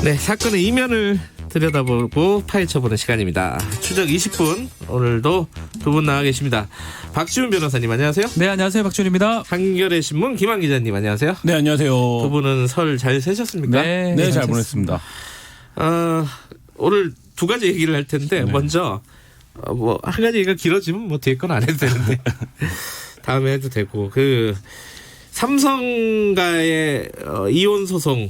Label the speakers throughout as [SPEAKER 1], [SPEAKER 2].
[SPEAKER 1] 네, 사건의 이면을 들여다보고 파헤쳐보는 시간입니다. 추적 20분, 오늘도 두 분 나와 계십니다. 박지훈 변호사님 안녕하세요.
[SPEAKER 2] 네, 안녕하세요. 박지훈입니다.
[SPEAKER 1] 한겨레 신문 김한 기자님 안녕하세요.
[SPEAKER 3] 네, 안녕하세요.
[SPEAKER 1] 두 분은 설 잘 새셨습니까?
[SPEAKER 3] 네, 잘 보냈습니다.
[SPEAKER 1] 오늘 두 가지 얘기를 할 텐데 먼저 뭐 한 가지 얘기가 길어지면 뭐 뒤에 건 안 해도 되는데 다음에 해도 되고 삼성과의 이혼 소송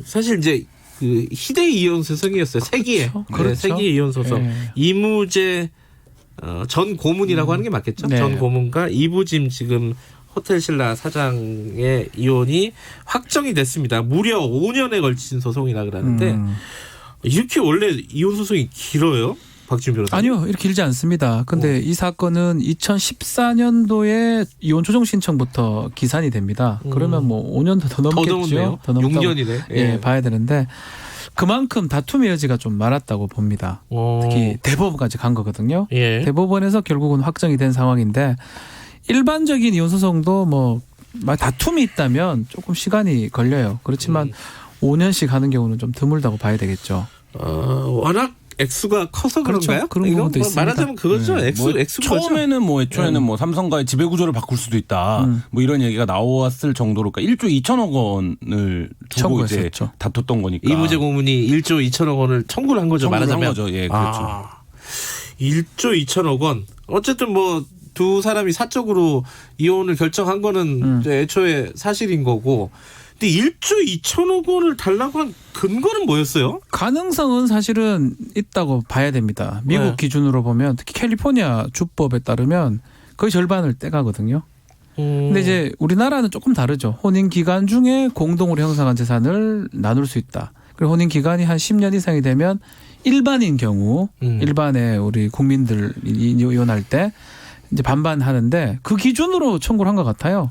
[SPEAKER 1] 사실 이제 그 희대의 이혼 소송이었어요. 세기의
[SPEAKER 2] 그렇죠.
[SPEAKER 1] 세기의 이혼 소송.
[SPEAKER 2] 네.
[SPEAKER 1] 이무재 전 고문이라고 하는 게 맞겠죠?
[SPEAKER 2] 네.
[SPEAKER 1] 전 고문과 이부짐 지금 호텔 신라 사장의 이혼이 확정이 됐습니다. 무려 5년에 걸친 소송이라 그러는데 이렇게 원래 이혼 소송이 길어요? 박지훈 변호사.
[SPEAKER 2] 아니요, 이렇게 길지 않습니다. 근데 이 사건은 2014년도에 이혼 조정 신청부터 기산이 됩니다. 그러면 뭐 5년도 더 넘겠죠.
[SPEAKER 1] 더 넘었네요. 6년이네.
[SPEAKER 2] 예, 봐야 되는데 그만큼 다툼의 여지가 좀 많았다고 봅니다. 특히 대법원까지 간 거거든요.
[SPEAKER 1] 예.
[SPEAKER 2] 대법원에서 결국은 확정이 된 상황인데 일반적인 이혼 소송도 뭐 다툼이 있다면 조금 시간이 걸려요. 그렇지만 5년씩 하는 경우는 좀 드물다고 봐야 되겠죠.
[SPEAKER 1] 워낙 액수가 커서
[SPEAKER 2] 그렇죠.
[SPEAKER 1] 그런가요?
[SPEAKER 2] 그런 부분도
[SPEAKER 1] 뭐
[SPEAKER 2] 있습니다.
[SPEAKER 1] 말하자면 그거죠. 액수가
[SPEAKER 3] 처음에는 애초에는 삼성과의 지배 구조를 바꿀 수도 있다. 뭐 이런 얘기가 나왔을 정도로 그러니까 1조 2천억 원을 두고 이제
[SPEAKER 2] 청구했었죠.
[SPEAKER 3] 다퉜던 거니까.
[SPEAKER 1] 이무재 고문이 1조 2천억 원을 청구를 한 거죠. 말하자면.
[SPEAKER 3] 한 거죠. 예, 그렇죠.
[SPEAKER 1] 1조 2천억 원. 어쨌든 뭐 두 사람이 사적으로 이혼을 결정한 거는 이제 애초에 사실인 거고. 근데 1조 2천억 원을 달라고 한 근거는 뭐였어요?
[SPEAKER 2] 가능성은 사실은 있다고 봐야 됩니다. 미국 기준으로 보면 특히 캘리포니아 주법에 따르면 거의 절반을 떼가거든요. 근데 이제 우리나라는 조금 다르죠. 혼인 기간 중에 공동으로 형성한 재산을 나눌 수 있다. 그리고 혼인 기간이 한 10년 이상이 되면 일반인 경우 일반의 우리 국민들 이혼할 때 이제 반반 하는데 그 기준으로 청구를 한 것 같아요.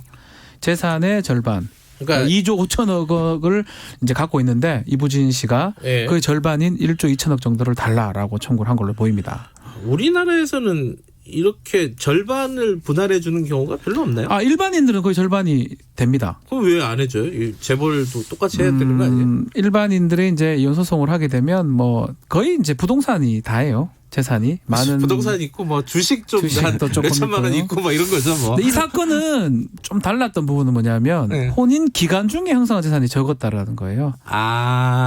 [SPEAKER 2] 재산의 절반. 그러니까 2조 5천억을 이제 갖고 있는데 이부진 씨가 그 절반인 1조 2천억 정도를 달라라고 청구를 한 걸로 보입니다.
[SPEAKER 1] 우리나라에서는 이렇게 절반을 분할해 주는 경우가 별로 없나요?
[SPEAKER 2] 일반인들은 거의 절반이 됩니다.
[SPEAKER 1] 그럼 왜 안 해줘요? 이 재벌도 똑같이 해야 되는 거 아니에요?
[SPEAKER 2] 일반인들이 이제 이혼 소송을 하게 되면 뭐 거의 이제 부동산이 다예요. 재산이 많은
[SPEAKER 1] 부동산 있고 뭐 주식도 조금 몇천만 원 있고 뭐 이런 거죠 뭐.
[SPEAKER 2] 근데 이 사건은 좀 달랐던 부분은 뭐냐면 혼인 기간 중에 형성한 재산이 적었다라는 거예요.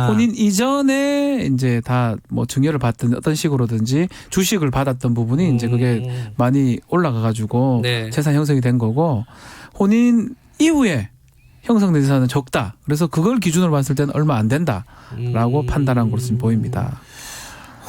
[SPEAKER 2] 혼인 이전에 이제 다 뭐 증여를 받든 어떤 식으로든지 주식을 받았던 부분이 이제 그게 많이 올라가가지고 재산 형성이 된 거고 혼인 이후에 형성된 재산은 적다. 그래서 그걸 기준으로 봤을 때는 얼마 안 된다라고 판단한 것으로 보입니다.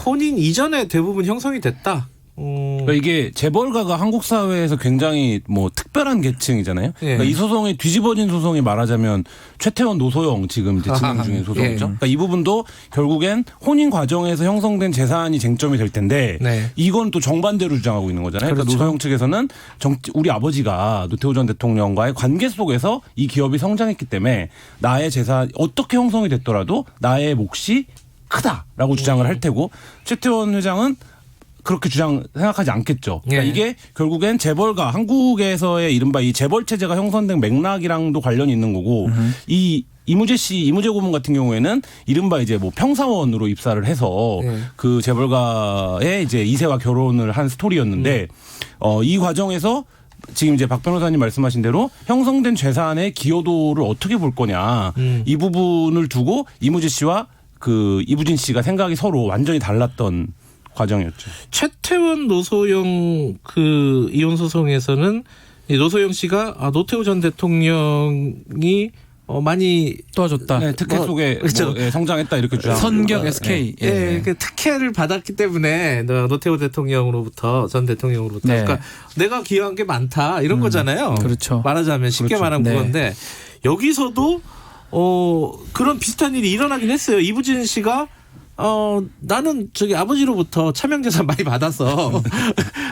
[SPEAKER 1] 혼인 이전에 대부분 형성이 됐다.
[SPEAKER 3] 그러니까 이게 재벌가가 한국 사회에서 굉장히 뭐 특별한 계층이잖아요. 그러니까 이 소송이 뒤집어진 소송이 말하자면 최태원 노소영 지금 이제 진행 중인 소송이죠. 그러니까 이 부분도 결국엔 혼인 과정에서 형성된 재산이 쟁점이 될 텐데 이건 또 정반대로 주장하고 있는 거잖아요. 그렇죠. 그러니까 노소영 측에서는 우리 아버지가 노태우 전 대통령과의 관계 속에서 이 기업이 성장했기 때문에 나의 재산 어떻게 형성이 됐더라도 나의 몫이 크다라고 주장을 할 테고 최태원 회장은 그렇게 생각하지 않겠죠. 그러니까 이게 결국엔 재벌가 한국에서의 이른바 이 재벌 체제가 형성된 맥락이랑도 관련이 있는 거고 이 이무재 고문 같은 경우에는 이른바 이제 뭐 평사원으로 입사를 해서 그 재벌가의 이제 2세와 결혼을 한 스토리였는데 이 과정에서 지금 이제 박 변호사님 말씀하신 대로 형성된 재산의 기여도를 어떻게 볼 거냐 이 부분을 두고 이무재 씨와 그 이부진 씨가 생각이 서로 완전히 달랐던 과정이었죠.
[SPEAKER 1] 최태원 노소영 그 이혼 소송에서는 노소영 씨가 노태우 전 대통령이 많이
[SPEAKER 2] 도와줬다.
[SPEAKER 3] 네, 특혜 속에
[SPEAKER 1] 그렇죠.
[SPEAKER 3] 성장했다 이렇게 주장.
[SPEAKER 2] 선경 SK.
[SPEAKER 1] 그 특혜를 받았기 때문에 노태우 대통령으로부터 전 대통령으로부터 그러니까 내가 기여한 게 많다 이런 거잖아요.
[SPEAKER 2] 그렇죠.
[SPEAKER 1] 말하자면 쉽게 말하면 그건데 여기서도 그런 비슷한 일이 일어나긴 했어요. 이부진 씨가 나는 저기 아버지로부터 차명재산 많이 받아서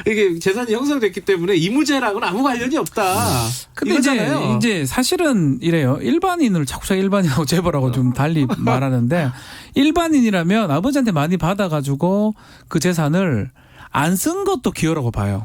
[SPEAKER 1] 이게 재산이 형성됐기 때문에 이무재랑은 아무 관련이 없다.
[SPEAKER 2] 근데
[SPEAKER 1] 이거잖아요.
[SPEAKER 2] 이제 사실은 이래요. 일반인을 자꾸 일반인하고 재벌하고 좀 달리 말하는데 일반인이라면 아버지한테 많이 받아가지고 그 재산을 안 쓴 것도 기여라고 봐요.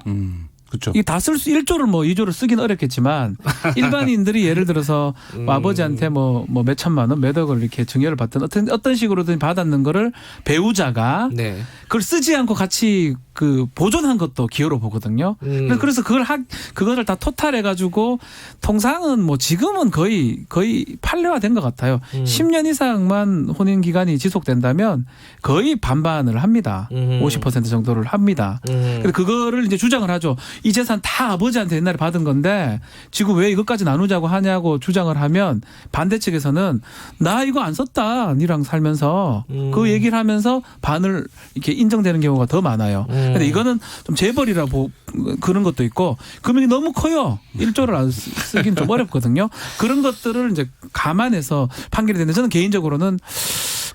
[SPEAKER 3] 그렇죠.
[SPEAKER 2] 이 다 쓸 수 1조를 뭐 2조를 쓰긴 어렵겠지만 일반인들이 예를 들어서 뭐 아버지한테 뭐 몇 천만 원, 몇 억을 이렇게 증여를 받든 어떤 식으로든 받았는 거를 배우자가
[SPEAKER 1] 네.
[SPEAKER 2] 그걸 쓰지 않고 같이 그 보존한 것도 기여로 보거든요. 그래서 그거를 다 토탈해 가지고 통상은 뭐 지금은 거의 판례화된 것 같아요. 10년 이상만 혼인 기간이 지속된다면 거의 반반을 합니다. 50% 정도를 합니다. 근데 그거를 이제 주장을 하죠. 이 재산 다 아버지한테 옛날에 받은 건데 지금 왜 이것까지 나누자고 하냐고 주장을 하면 반대 측에서는 나 이거 안 썼다. 니랑 살면서 그 얘기를 하면서 반을 이렇게 인정되는 경우가 더 많아요. 근데 이거는 좀 재벌이라 그런 것도 있고 금액이 너무 커요. 1조를 안 쓰긴 좀 어렵거든요. 그런 것들을 이제 감안해서 판결이 되는데 저는 개인적으로는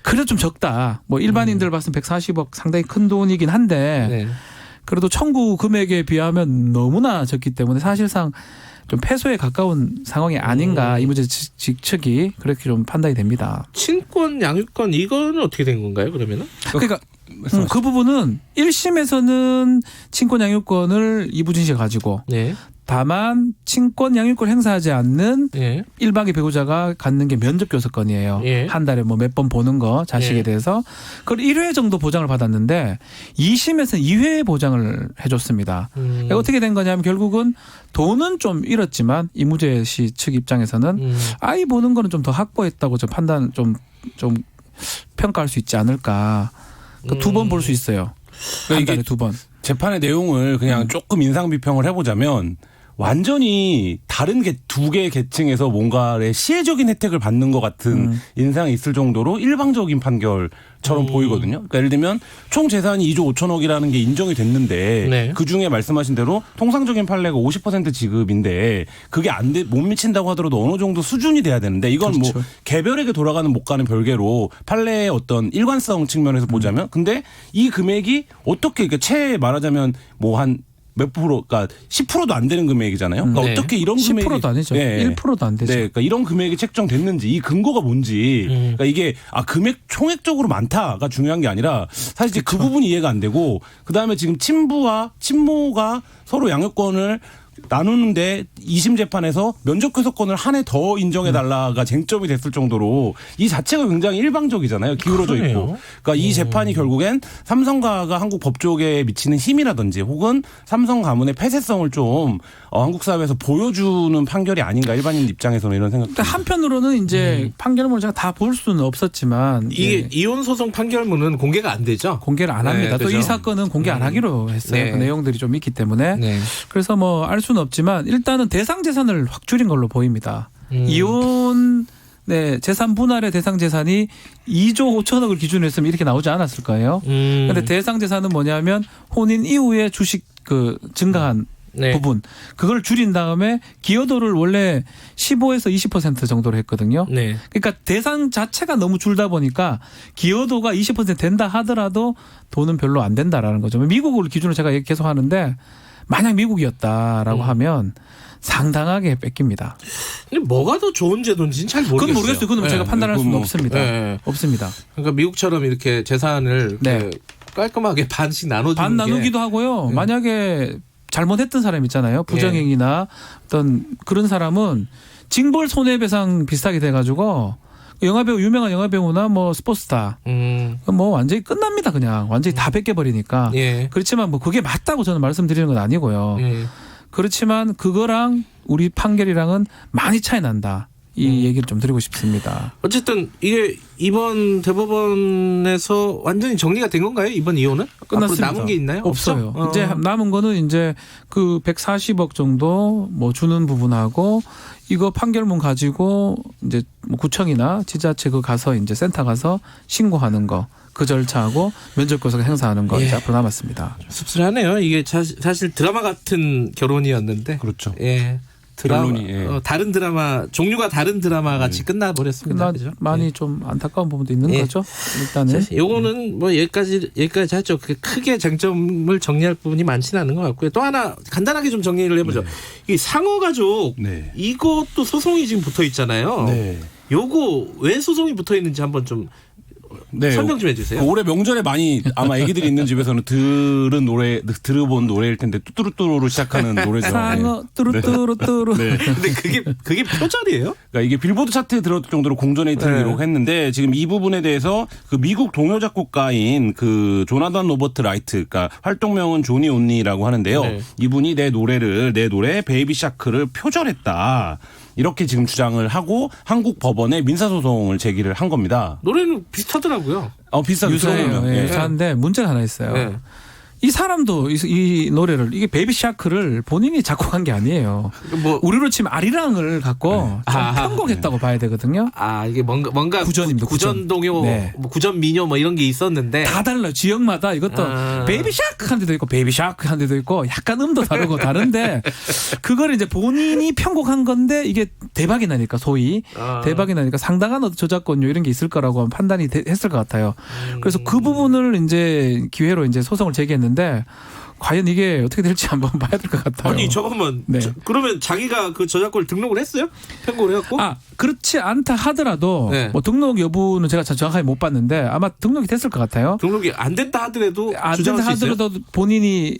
[SPEAKER 2] 그래도 좀 적다. 뭐 일반인들 봤을 때 140억 상당히 큰 돈이긴 한데
[SPEAKER 1] 네.
[SPEAKER 2] 그래도 청구 금액에 비하면 너무나 적기 때문에 사실상 좀 패소에 가까운 상황이 아닌가 이 문제 측이 그렇게 좀 판단이 됩니다.
[SPEAKER 1] 친권 양육권 이거는 어떻게 된 건가요? 그러면은?
[SPEAKER 2] 그러니까 그 부분은 1심에서는 친권 양육권을 이부진 씨가 가지고
[SPEAKER 1] 네.
[SPEAKER 2] 다만 친권 양육권 행사하지 않는
[SPEAKER 1] 예.
[SPEAKER 2] 일방의 배우자가 갖는 게 면접 교섭권이에요.
[SPEAKER 1] 예.
[SPEAKER 2] 한 달에 뭐 몇 번 보는 거 자식에
[SPEAKER 1] 예.
[SPEAKER 2] 대해서 그걸 1회 정도 보장을 받았는데 2심에서는 2회 보장을 해줬습니다. 그러니까 어떻게 된 거냐면 결국은 돈은 좀 잃었지만 이무재 씨 측 입장에서는 아이 보는 거는 좀 더 확보했다고 저 판단 좀 평가할 수 있지 않을까. 그러니까 2번 볼 수 있어요. 한 달에 2번.
[SPEAKER 3] 재판의 내용을 그냥 조금 인상 비평을 해보자면 완전히 다른 두 개의 계층에서 뭔가의 시혜적인 혜택을 받는 것 같은 인상이 있을 정도로 일방적인 판결처럼 보이거든요. 그러니까 예를 들면 총 재산이 2조 5천억이라는 게 인정이 됐는데
[SPEAKER 1] 네.
[SPEAKER 3] 그중에 말씀하신 대로 통상적인 판례가 50% 지급인데 그게 못 미친다고 하더라도 어느 정도 수준이 돼야 되는데 이건
[SPEAKER 2] 그렇죠.
[SPEAKER 3] 뭐 개별에게 돌아가는 못 가는 별개로 판례의 어떤 일관성 측면에서 보자면 근데 이 금액이 어떻게 그러니까 말하자면 뭐 한 몇 프로, 그러니까 10%도 안 되는 금액이잖아요. 그러니까
[SPEAKER 1] 네.
[SPEAKER 3] 어떻게 이런 금액이
[SPEAKER 2] 10%도 아니죠. 1%도 안 되죠.
[SPEAKER 3] 네, 그러니까 이런 금액이 책정됐는지 이 근거가 뭔지, 그러니까 이게 금액 총액적으로 많다가 중요한 게 아니라 사실 이제 그 부분이 이해가 안 되고 그 다음에 지금 친부와 친모가 서로 양육권을 나누는데 2심 재판에서 면접 교섭권을 한 해 더 인정해 달라가 쟁점이 됐을 정도로 이 자체가 굉장히 일방적이잖아요. 기울어져
[SPEAKER 1] 그러네요.
[SPEAKER 3] 있고. 그러니까 이 재판이 결국엔 삼성가가 한국 법조계에 미치는 힘이라든지 혹은 삼성 가문의 폐쇄성을 좀 한국 사회에서 보여주는 판결이 아닌가 일반인 입장에서는 이런 생각이 듭니다.
[SPEAKER 2] 한편으로는 이제 판결문을 제가 다 볼 수는 없었지만
[SPEAKER 1] 이게 이혼 소송 판결문은 공개가 안 되죠.
[SPEAKER 2] 공개를 안 합니다.
[SPEAKER 1] 네,
[SPEAKER 2] 또 이
[SPEAKER 1] 그죠?
[SPEAKER 2] 사건은 공개 안 하기로 했어요.
[SPEAKER 1] 네.
[SPEAKER 2] 그 내용들이 좀 있기 때문에.
[SPEAKER 1] 네.
[SPEAKER 2] 그래서 뭐 알 수는 없지만 일단은 대상 재산을 확 줄인 걸로 보입니다. 이혼 재산 분할의 대상 재산이 2조 5천억을 기준으로 했으면 이렇게 나오지 않았을 거예요. 그런데 대상 재산은 뭐냐면 혼인 이후에 주식 증가한
[SPEAKER 1] 네.
[SPEAKER 2] 부분 그걸 줄인 다음에 기여도를 원래 15에서 20% 정도로 했거든요.
[SPEAKER 1] 네.
[SPEAKER 2] 그러니까 대상 자체가 너무 줄다 보니까 기여도가 20% 된다 하더라도 돈은 별로 안 된다라는 거죠. 미국을 기준으로 제가 계속 하는데 만약 미국이었다라고 하면 상당하게 뺏깁니다.
[SPEAKER 1] 근데 뭐가 더 좋은 제도인지는 잘 모르겠어요.
[SPEAKER 2] 그건 모르겠어요. 그건 제가 판단할 수는
[SPEAKER 3] 뭐,
[SPEAKER 2] 없습니다.
[SPEAKER 1] 네.
[SPEAKER 2] 없습니다.
[SPEAKER 1] 그러니까 미국처럼 이렇게 재산을
[SPEAKER 2] 네.
[SPEAKER 1] 이렇게 깔끔하게 반씩 나눠주는
[SPEAKER 2] 반 나누기도 하고요.
[SPEAKER 1] 네.
[SPEAKER 2] 만약에 잘못했던 사람 있잖아요. 부정행위나 어떤 그런 사람은 징벌 손해배상 비슷하게 돼가지고 영화배우 유명한 영화배우나 뭐 스포츠스타 뭐 완전히 끝납니다. 그냥 완전히 다 뺏겨버리니까.
[SPEAKER 1] 예.
[SPEAKER 2] 그렇지만 뭐 그게 맞다고 저는 말씀드리는 건 아니고요.
[SPEAKER 1] 예.
[SPEAKER 2] 그렇지만 그거랑 우리 판결이랑은 많이 차이 난다. 이 얘기를 좀 드리고 싶습니다.
[SPEAKER 1] 어쨌든 이게 이번 대법원에서 완전히 정리가 된 건가요? 이번 이혼은?
[SPEAKER 2] 끝났습니다.
[SPEAKER 1] 앞으로 남은 게 있나요?
[SPEAKER 2] 없어요.
[SPEAKER 1] 없죠?
[SPEAKER 2] 이제 남은 거는 이제 그 140억 정도 뭐 주는 부분하고 이거 판결문 가지고 이제 뭐 구청이나 지자체 그 가서 이제 센터 가서 신고하는 거. 그 절차하고 면접교섭 행사하는 거 이제 앞으로 남았습니다.
[SPEAKER 1] 씁쓸하네요. 이게 사실 드라마 같은 결혼이었는데.
[SPEAKER 3] 그렇죠.
[SPEAKER 1] 예.
[SPEAKER 3] 결론이
[SPEAKER 1] 다른 드라마 종류가 다른 드라마 같이 끝나버렸습니다. 그죠?
[SPEAKER 2] 많이 좀 안타까운 부분도 있는 거죠. 일단은
[SPEAKER 1] 요거는 뭐 여기까지 하죠. 크게 쟁점을 정리할 부분이 많지는 않은 것 같고요. 또 하나 간단하게 좀 정리를 해보죠. 이 상어가족 이것도 소송이 지금 붙어 있잖아요.
[SPEAKER 3] 네.
[SPEAKER 1] 요거 왜 소송이 붙어 있는지 한번 좀
[SPEAKER 3] 네.
[SPEAKER 1] 설명 좀 해주세요.
[SPEAKER 3] 올해 명절에 많이 아마 애기들이 있는 집에서는 들어본 노래일 텐데 뚜뚜루뚜루로 시작하는 노래죠.
[SPEAKER 2] 상어 뚜루뚜루뚜루.
[SPEAKER 3] 네.
[SPEAKER 1] 근데 그게 표절이에요?
[SPEAKER 3] 그러니까 이게 빌보드 차트에 들어올 정도로 공전의 히트를
[SPEAKER 1] 네.
[SPEAKER 3] 기록했는데 지금 이 부분에 대해서 그 미국 동요 작곡가인 그 조나단 로버트 라이트, 그러니까 활동명은 조니 온니라고 하는데요.
[SPEAKER 1] 네.
[SPEAKER 3] 이분이 내 노래 베이비 샤크를 표절했다. 이렇게 지금 주장을 하고 한국 법원에 민사소송을 제기를 한 겁니다.
[SPEAKER 1] 노래는 비슷하더라고요.
[SPEAKER 3] 비슷하게
[SPEAKER 2] 유사해요.
[SPEAKER 3] 들어보면.
[SPEAKER 2] 예,
[SPEAKER 3] 예.
[SPEAKER 2] 유사한데 문제가 하나 있어요.
[SPEAKER 1] 네.
[SPEAKER 2] 이 사람도 이 노래를 이게 베이비 샤크를 본인이 작곡한 게 아니에요.
[SPEAKER 1] 뭐
[SPEAKER 2] 우리로 치면 아리랑을 갖고 좀
[SPEAKER 1] 아.
[SPEAKER 2] 편곡했다고 봐야 되거든요.
[SPEAKER 1] 이게 뭔가
[SPEAKER 2] 구전입니다,
[SPEAKER 1] 구전 동요,
[SPEAKER 2] 네.
[SPEAKER 1] 뭐 구전 민요 뭐 이런 게 있었는데
[SPEAKER 2] 다 달라요. 지역마다 이것도 베이비 샤크 한 데도 있고 베이비 샤크 한 데도 있고 약간 음도 다르고 다른데 그걸 이제 본인이 편곡한 건데 이게 대박이 나니까 소위 대박이 나니까 상당한 어떤 저작권료 이런 게 있을 거라고 판단이 했을 것 같아요. 그래서 그 부분을 이제 기회로 이제 소송을 제기했는데 과연 이게 어떻게 될지 한번 봐야 될 것 같아요.
[SPEAKER 1] 아니 잠깐만.
[SPEAKER 2] 네.
[SPEAKER 1] 그러면 자기가 그 저작권을 등록을 했어요? 편곡을 해갖고?
[SPEAKER 2] 그렇지 않다 하더라도
[SPEAKER 1] 네.
[SPEAKER 2] 뭐 등록 여부는 제가 정확하게 못 봤는데 아마 등록이 됐을 것 같아요.
[SPEAKER 1] 등록이 안 됐다 하더라도
[SPEAKER 2] 안
[SPEAKER 1] 주장할
[SPEAKER 2] 된다
[SPEAKER 1] 수 있어요?
[SPEAKER 2] 하더라도 본인이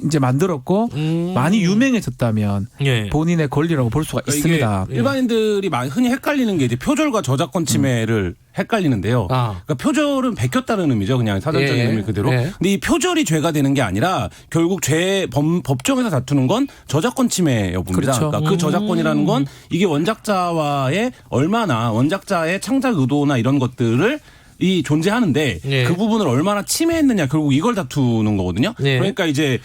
[SPEAKER 2] 이제 만들었고 많이 유명해졌다면
[SPEAKER 1] 예.
[SPEAKER 2] 본인의 권리라고 볼 수가 있습니다.
[SPEAKER 3] 이게 일반인들이 많이 흔히 헷갈리는 게 이제 표절과 저작권 침해를 헷갈리는데요. 그러니까 표절은 베꼈다는 의미죠. 그냥 사전적인
[SPEAKER 1] 예.
[SPEAKER 3] 의미 그대로.
[SPEAKER 1] 예.
[SPEAKER 3] 근데 이 표절이 죄가 되는 게 아니라 결국 법정에서 다투는 건 저작권 침해 여부입니다.
[SPEAKER 2] 그렇죠.
[SPEAKER 3] 그러니까 그 저작권이라는 건 이게 원작자와의 얼마나 원작자의 창작 의도나 이런 것들을 이 존재하는데
[SPEAKER 1] 예.
[SPEAKER 3] 그 부분을 얼마나 침해했느냐 결국 이걸 다투는 거거든요.
[SPEAKER 1] 예.
[SPEAKER 3] 그러니까 이제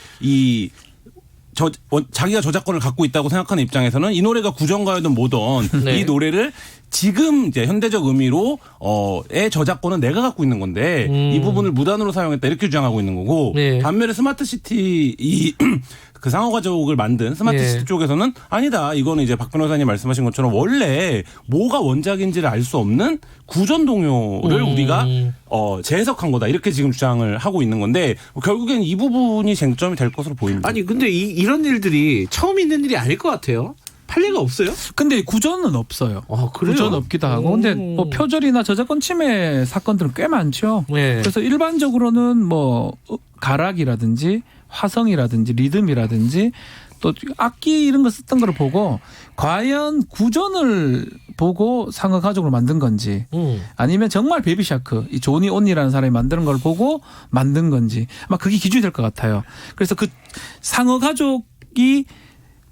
[SPEAKER 3] 자기가 저작권을 갖고 있다고 생각하는 입장에서는 이 노래가 구전가요든 뭐든
[SPEAKER 1] 네.
[SPEAKER 3] 이 노래를 지금 이제 현대적 의미로 의 저작권은 내가 갖고 있는 건데 이 부분을 무단으로 사용했다 이렇게 주장하고 있는 거고
[SPEAKER 1] 네.
[SPEAKER 3] 반면에 스마트시티 그 상어가족을 만든 스마트시티
[SPEAKER 1] 예.
[SPEAKER 3] 쪽에서는 아니다. 이거는 이제 박 변호사님 말씀하신 것처럼 원래 뭐가 원작인지를 알 수 없는 구전 동요를 우리가 재해석한 거다. 이렇게 지금 주장을 하고 있는 건데 결국엔 이 부분이 쟁점이 될 것으로 보입니다.
[SPEAKER 1] 아니 근데 이런 일들이 처음 있는 일이 아닐 것 같아요. 판례가 없어요?
[SPEAKER 2] 근데 구전은 없어요.
[SPEAKER 1] 그래요?
[SPEAKER 2] 구전 없기도 하고. 근데 뭐 표절이나 저작권 침해 사건들은 꽤 많죠.
[SPEAKER 1] 네.
[SPEAKER 2] 그래서 일반적으로는 뭐 가락이라든지 화성이라든지 리듬이라든지 또 악기 이런 거 썼던 걸 보고 과연 구전을 보고 상어 가족으로 만든 건지 아니면 정말 베이비샤크 이 조니 온니라는 사람이 만드는 걸 보고 만든 건지 아마 그게 기준이 될 것 같아요. 그래서 그 상어 가족이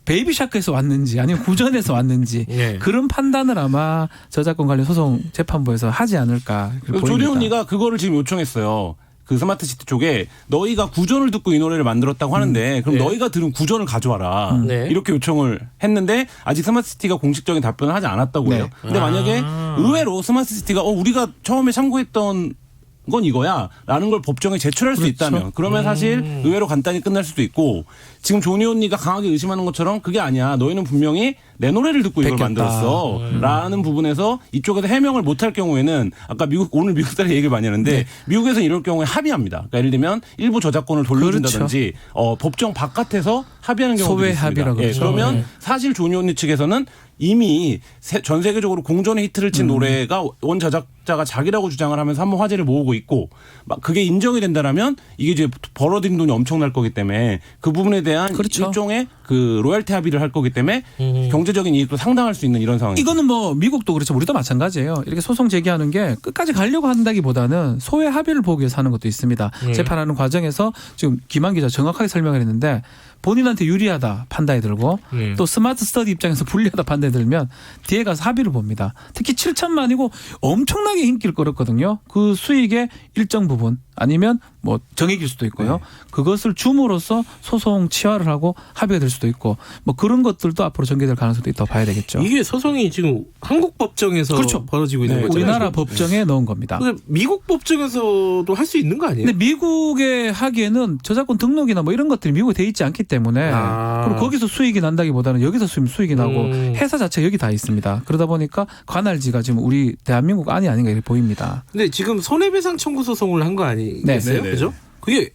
[SPEAKER 2] 베이비샤크에서 왔는지 아니면 구전에서 왔는지
[SPEAKER 1] 네.
[SPEAKER 2] 그런 판단을 아마 저작권 관련 소송 재판부에서 하지 않을까 보입니다.
[SPEAKER 3] 조리 언니가 그거를 지금 요청했어요. 그 스마트시티 쪽에 너희가 구전을 듣고 이 노래를 만들었다고 하는데 그럼
[SPEAKER 1] 네.
[SPEAKER 3] 너희가 들은 구전을 가져와라.
[SPEAKER 1] 네.
[SPEAKER 3] 이렇게 요청을 했는데 아직 스마트시티가 공식적인 답변을 하지 않았다고 해요.
[SPEAKER 2] 네.
[SPEAKER 3] 근데 만약에 의외로 스마트시티가 우리가 처음에 참고했던 건 이거야 라는 걸 법정에 제출할 수
[SPEAKER 2] 그렇죠.
[SPEAKER 3] 있다면 그러면 사실 의외로 간단히 끝날 수도 있고 지금 조니 언니가 강하게 의심하는 것처럼 그게 아니야. 너희는 분명히 내 노래를 듣고 이걸
[SPEAKER 2] 베꼈다.
[SPEAKER 3] 만들었어 라는 부분에서 이쪽에서 해명을 못할 경우에는 아까 오늘 미국 사례 얘기를 많이 하는데
[SPEAKER 2] 네.
[SPEAKER 3] 미국에서는 이럴 경우에 합의합니다. 그러니까 예를 들면 일부 저작권을 돌려준다든지 법정 바깥에서 합의하는 경우도
[SPEAKER 2] 소외
[SPEAKER 3] 있습니다.
[SPEAKER 2] 합의라고 그러죠.
[SPEAKER 3] 그러면
[SPEAKER 2] 네.
[SPEAKER 3] 사실 조니 언니 측에서는 이미 전 세계적으로 공전의 히트를 친 노래가 원 저작자가 자기라고 주장을 하면서 한번 화제를 모으고 있고 막 그게 인정이 된다라면 이게 이제 벌어들인 돈이 엄청날 거기 때문에 그 부분에 대한
[SPEAKER 2] 그렇죠.
[SPEAKER 3] 일종의 그 로열티 합의를 할 거기 때문에 경제적인 이익도 상당할 수 있는 이런 상황입니다.
[SPEAKER 2] 이거는 뭐 미국도 그렇죠. 우리도 마찬가지예요. 이렇게 소송 제기하는 게 끝까지 가려고 한다기보다는 소외 합의를 보기 위해서 하는 것도 있습니다. 재판하는 과정에서 지금 김한 기자 정확하게 설명을 했는데 본인한테 유리하다 판단이 들고 또 스마트 스터디 입장에서 불리하다 판단이 들면 뒤에 가서 합의를 봅니다. 특히 7천만이고 엄청나게 인기를 끌었거든요. 그 수익의 일정 부분 아니면 뭐 정액일 수도 있고요. 그것을 줌으로써 소송 치화를 하고 합의가 될 수도 있고 뭐 그런 것들도 앞으로 전개될 가능성도 있다고 봐야 되겠죠.
[SPEAKER 1] 이게 소송이 지금 한국 법정에서
[SPEAKER 2] 그렇죠.
[SPEAKER 1] 벌어지고 있는 거잖아요.
[SPEAKER 2] 우리나라 법정에 넣은 겁니다.
[SPEAKER 1] 근데 미국 법정에서도 할 수 있는 거 아니에요?
[SPEAKER 2] 근데 미국에 하기에는 저작권 등록이나 뭐 이런 것들이 미국에 돼 있지 않기 때문에 그리고 거기서 수익이 난다기보다는 여기서 수익이 나고 회사 자체가 여기 다 있습니다. 그러다 보니까 관할지가 지금 우리 대한민국 안이 아닌가 이렇게 보입니다.
[SPEAKER 1] 근데 지금 손해배상 청구 소송을 한 거 아니겠어요?
[SPEAKER 3] 네.
[SPEAKER 1] 그죠? 그게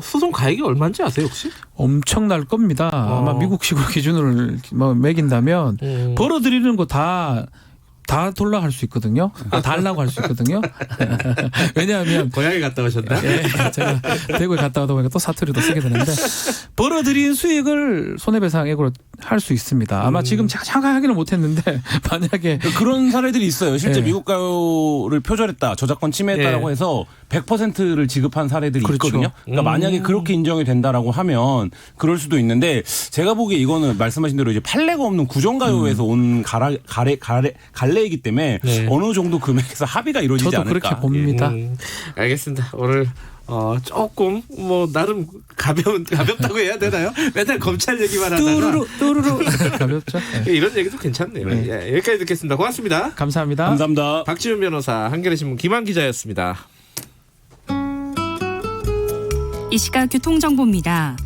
[SPEAKER 1] 소송 가액이 얼마인지 아세요 혹시?
[SPEAKER 2] 엄청날 겁니다. 아마 미국식으로 기준을 뭐 매긴다면 벌어들이는 거 다 다 돌라갈 수 있거든요. 달라고 할 수 있거든요. 왜냐하면
[SPEAKER 1] 고향에 갔다 오셨나?
[SPEAKER 2] 예, 제가 대구에 갔다 오다 보니까 또 사투리도 쓰게 되는데 벌어들인 수익을 손해배상액으로 할 수 있습니다. 아마 지금 제가 잠깐 확인을 못했는데 만약에
[SPEAKER 3] 그런 사례들이 있어요. 실제
[SPEAKER 2] 예.
[SPEAKER 3] 미국 가요를 표절했다, 저작권 침해했다라고
[SPEAKER 1] 예.
[SPEAKER 3] 해서 100%를 지급한 사례들이
[SPEAKER 2] 그렇죠.
[SPEAKER 3] 있거든요. 그러니까 만약에 그렇게 인정이 된다라고 하면 그럴 수도 있는데 제가 보기에 이거는 말씀하신 대로 이제 판례가 없는 구정가요에서 온 갈래이기 때문에
[SPEAKER 1] 네.
[SPEAKER 3] 어느 정도 금액에서 합의가 이루어지지
[SPEAKER 2] 저도
[SPEAKER 3] 않을까.
[SPEAKER 2] 그렇게 봅니다.
[SPEAKER 1] 알겠습니다. 오늘 조금 뭐 나름 가볍다고 해야 되나요? 맨날 검찰 얘기만 하다가
[SPEAKER 2] 뚜루루 가볍죠. 예.
[SPEAKER 1] 이런 얘기도 괜찮네요. 예, 여기까지 듣겠습니다. 고맙습니다.
[SPEAKER 2] 감사합니다.
[SPEAKER 3] 감사합니다.
[SPEAKER 1] 박지훈 변호사, 한겨레신문 김한 기자였습니다.
[SPEAKER 4] 이 시각 교통정보입니다.